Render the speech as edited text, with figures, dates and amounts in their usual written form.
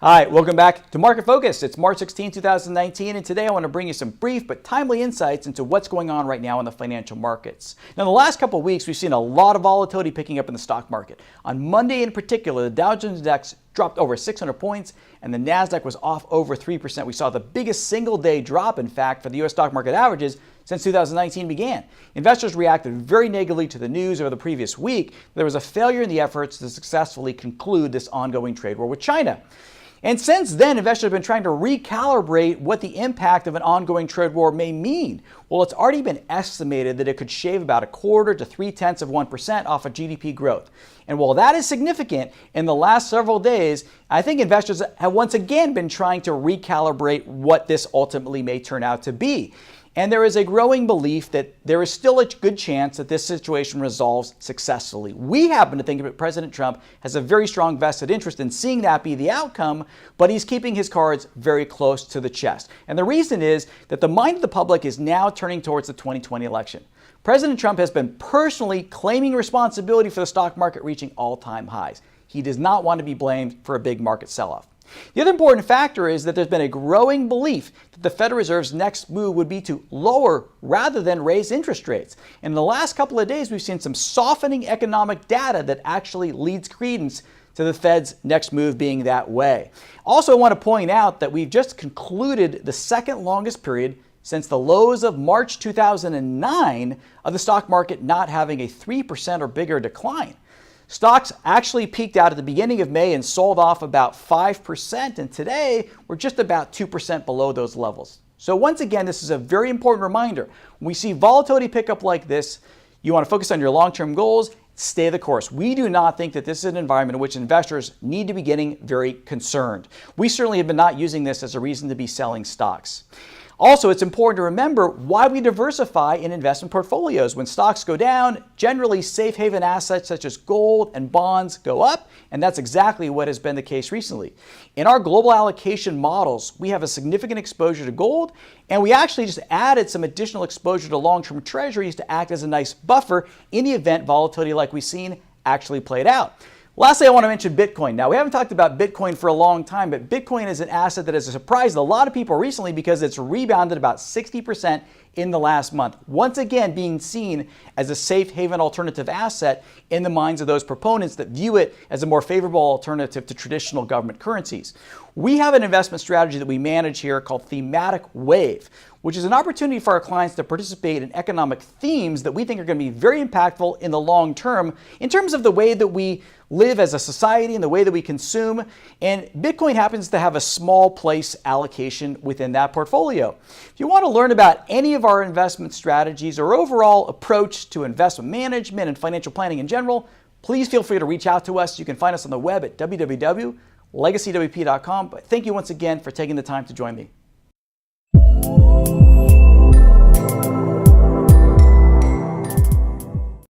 All right, welcome back to Market Focus. It's March 16, 2019, and today I want to bring you some brief but timely insights into what's going on right now in the financial markets. Now, in the last couple of weeks, we've seen a lot of volatility picking up in the stock market. On Monday in particular, the Dow Jones Index dropped over 600 points, and the NASDAQ was off over 3%. We saw the biggest single-day drop, in fact, for the U.S. stock market averages since 2019 began. Investors reacted very negatively to the news over the previous week. There was a failure in the efforts to successfully conclude this ongoing trade war with China. And since then, investors have been trying to recalibrate what the impact of an ongoing trade war may mean. Well, it's already been estimated that it could shave about 1/4 to 0.3% off of GDP growth. And while that is significant, in the last several days, I think investors have once again been trying to recalibrate what this ultimately may turn out to be. And there is a growing belief that there is still a good chance that this situation resolves successfully. We happen to think that President Trump has a very strong vested interest in seeing that be the outcome, but he's keeping his cards very close to the chest. And the reason is that the mind of the public is now turning towards the 2020 election. President Trump has been personally claiming responsibility for the stock market reaching all-time highs. He does not want to be blamed for a big market sell-off. The other important factor is that there's been a growing belief that the Federal Reserve's next move would be to lower rather than raise interest rates. And in the last couple of days, we've seen some softening economic data that actually leads credence to the Fed's next move being that way. Also, I want to point out that we've just concluded the second longest period since the lows of March 2009 of the stock market not having a 3% or bigger decline. Stocks actually peaked out at the beginning of May and sold off about 5%, and today we're just about 2% below those levels. So once again, this is a very important reminder. When we see volatility pick up like this, you want to focus on your long-term goals, stay the course. We do not think that this is an environment in which investors need to be getting very concerned. We certainly have been not using this as a reason to be selling stocks. Also, it's important to remember why we diversify in investment portfolios. When stocks go down, generally safe haven assets such as gold and bonds go up, and that's exactly what has been the case recently. In our global allocation models, we have a significant exposure to gold, and we actually just added some additional exposure to long-term treasuries to act as a nice buffer in the event volatility like we've seen actually played out. Lastly, I want to mention Bitcoin. Now, we haven't talked about Bitcoin for a long time, but Bitcoin is an asset that has surprised a lot of people recently because it's rebounded about 60% in the last month. Once again, being seen as a safe haven alternative asset in the minds of those proponents that view it as a more favorable alternative to traditional government currencies. We have an investment strategy that we manage here called Thematic Wave, which is an opportunity for our clients to participate in economic themes that we think are going to be very impactful in the long term in terms of the way that we live as a society and the way that we consume. And Bitcoin happens to have a small place allocation within that portfolio. If you want to learn about any of our investment strategies or overall approach to investment management and financial planning in general, please feel free to reach out to us. You can find us on the web at www.legacywp.com. But thank you once again for taking the time to join me.